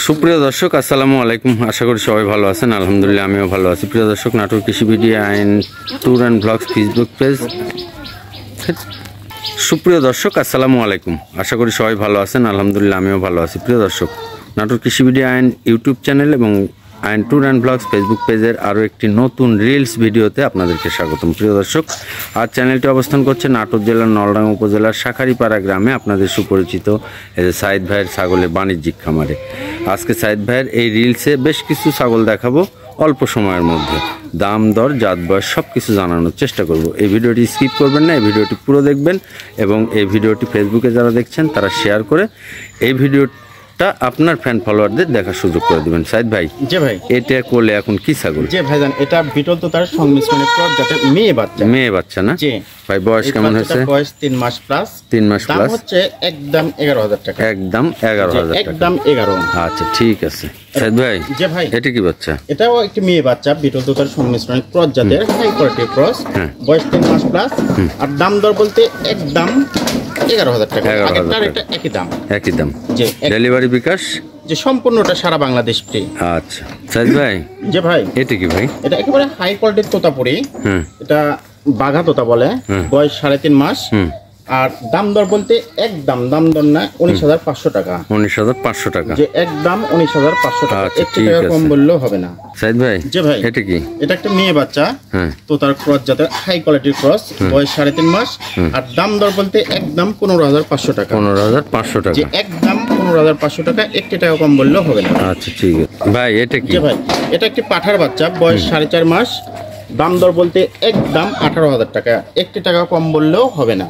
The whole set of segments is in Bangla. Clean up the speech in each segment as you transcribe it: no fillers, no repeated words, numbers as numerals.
সুপ্রিয় দর্শক আসসালামু আলাইকুম। আশা করি সবাই ভালো আছেন। আলহামদুলিল্লাহ আমিও ভালো আছি। প্রিয় দর্শক, Natore Krishi video and tour and blogs Facebook page. সুপ্রিয় দর্শক আসসালামু আলাইকুম। আশা করি সবাই ভালো আছেন। আলহামদুলিল্লাহ আমিও ভালো আছি। প্রিয় দর্শক, Natore Krishi video and YouTube channel এবং and tour and blogs Facebook পেজের আরও একটি নতুন রিলস ভিডিওতে আপনাদেরকে স্বাগতম। প্রিয় দর্শক, আজ চ্যানেলটি অবস্থান করছে নাটোর জেলার নলডাঙ্গা উপজেলার শাখারিপাড়া গ্রামে, আপনাদের সুপরিচিত সাইদ ভাইয়ের ছাগলের বাণিজ্যিক খামারে। আজকে সাইদ ভাইয়ের এই রিলসে বেশ কিছু ছাগল দেখাবো অল্প সময়ের মধ্যে। দাম দর জাত বয়স সব কিছু জানানোর চেষ্টা করব। এই ভিডিওটি স্কিপ করবেন না, এই ভিডিওটি পুরো দেখবেন এবং এই ভিডিওটি ফেসবুকে যারা দেখছেন তারা শেয়ার করে এই ভিডিওটা আপনার ফ্যান ফলোয়ারদের দেখার সুযোগ করে দিবেন। সাইদ ভাই, জি ভাই, এটা কোলে এখন কি ছাগল? জি ভাইজান, এটা বিটল তো তার সংমিশ্রণে ক্রস জাতের মেয়ে বাচ্চা না? জি ভাই। বয়স কেমন হয়েছে? বয়স 3 মাস প্লাস। 3 মাস প্লাস। দাম হচ্ছে একদম 11,000 টাকা। একদম 11,000 টাকা। একদম 11। আচ্ছা ঠিক আছে। সাইদ ভাই, জি ভাই, এটা কি বাচ্চা? এটাও একটি মেয়ে বাচ্চা, বিটল তো তার সংমিশ্রণে ক্রস জাতের হাই কোয়ালিটির ক্রস। বয়স 3 মাস প্লাস। আর দাম দর বলতে একদম 11,000 টাকা। এটা একই দাম। একই দাম। জি। ডেলিভারি বিকাশ যে সম্পূর্ণটা সারা বাংলাদেশ ফ্রি। আচ্ছা সাইদ ভাই, জি ভাই, এটা কি ভাই? এটা একেবারে হাই কোয়ালিটির তোতাপুরি। এটা বাঘা তোতা বলে। বয়স 3.5 মাস। আর দাম দর বলতে একদম দাম দর না 19,500 টাকা। 19,500 টাকা। যে একদম 19,500 টাকা। আচ্ছা, একটু টাকা কম বললেও হবে না। সাইদ ভাই, জি ভাই, এটা কি? এটা একটা মেয়ে বাচ্চা। তো তার ক্রস জাতের হাই কোয়ালিটির ক্রস। বয়স 3.5 মাস। আর দাম দর বলতে একদম 15,500 টাকা। 15,500 টাকা। যে একদম 15,500 টাকা। একটু টাকা কম বললেও হবে না। আচ্ছা ঠিক আছে ভাই। এটা কি? জি ভাই, এটা একটি পাঠার বাচ্চা। বয়স 4.5 মাস। দাম দর বলতে একদম 18,000 টাকা। একটি টাকা কম বললেও হবে না।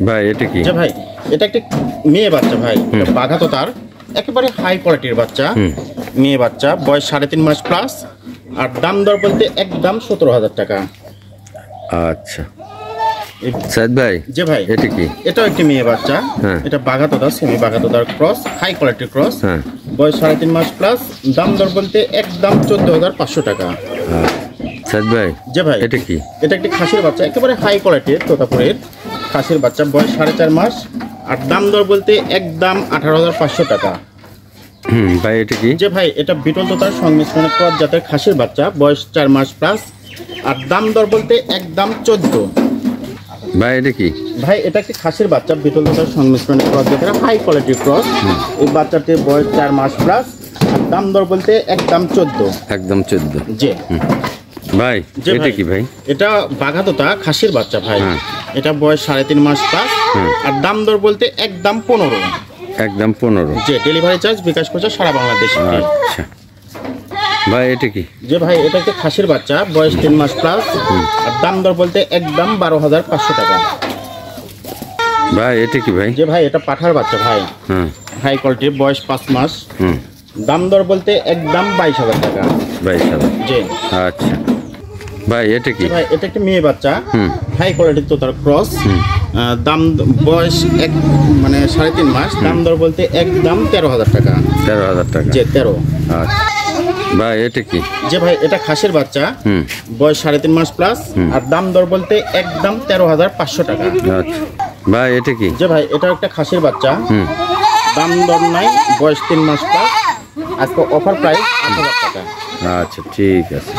ভাই এটা কি? জি ভাই, এটা একটি মেয়ে বাচ্চা ভাই। বাঘা তো তার একেবারে হাই কোয়ালিটির বাচ্চা, মেয়ে বাচ্চা। বয়স 3.5 মাস প্লাস। আর দাম দর বলতে একদম 17,000 টাকা। আচ্ছা সাইদ ভাই, জি ভাই, এটা কি? এটাও একটি মেয়ে বাচ্চা। এটা বাঘা তোতা, সেমি বাঘা তোতার ক্রস, হাই কোয়ালিটির ক্রস। বয়স 3.5 মাস প্লাস। দাম দর বলতে একদম 14,500 টাকা। সাইদ ভাই, জি ভাই, এটা কি? এটা একটি খাসির বাচ্চা, একেবারে হাই কোয়ালিটির তোতাপুরের খাসির বাচ্চা। বয়স 4.5 মাস। আর দাম দর বলতে একদম 18,500 টাকা। ভাই এটা কি? যে ভাই, এটা বিটল তোতার সংমিশ্রণে ক্রস জাতের খাসির বাচ্চা। বয়স 4 মাস প্লাস। আর দাম দর বলতে একদম 14। ভাই এটা কি? ভাই, এটা একটি খাসির বাচ্চা, বিটল তোতার সংমিশ্রণে ক্রস জাতের হাই কোয়ালিটির ক্রস। এই বাচ্চাটির বয়স 4 মাস প্লাস। আর দাম দর বলতে একদম 14। একদম 14। জি ভাই, এটা কি ভাই? এটা বাঘা তোতা খাসির বাচ্চা ভাই। এটা বয়স 3.5 মাস প্লাস। আর দাম দর বলতে একদম 15। একদম 15। যে ডেলিভারি চার্জ বিকাশ করছে সারা বাংলাদেশে। আচ্ছা ভাই, এটা কি? যে ভাই, এটা একটা খাসির বাচ্চা। বয়স 3 মাস প্লাস। আর দাম দর বলতে একদম 12,500 টাকা। ভাই এটা কি ভাই? যে ভাই, এটা পাঠার বাচ্চা ভাই। হাই কোয়ালিটির। বয়স 5 মাস। দাম দর বলতে একদম 22,000 টাকা। 22,000। জি। আচ্ছা ভাই, এটা কি? ভাই, এটা একটা মেয়ে বাচ্চা, হাই কোয়ালিটির তো তার ক্রস। দাম বয়স মানে 3.5 মাস। দাম দর বলতে একদম 13,000 টাকা। 13,000 টাকা। যে 13। আচ্ছা ভাই, এটা কি? যে ভাই, এটা খাসির বাচ্চা। বয়স 3.5 মাস প্লাস। আর দাম দর বলতে একদম 13,500 টাকা। আচ্ছা ভাই, এটা কি? যে ভাই, এটা একটা খাসির বাচ্চা। দাম দর নাই। বয়স 3 মাস প্লাস। আজকে অফার প্রাইস 8,000 টাকা। আচ্ছা ঠিক আছে।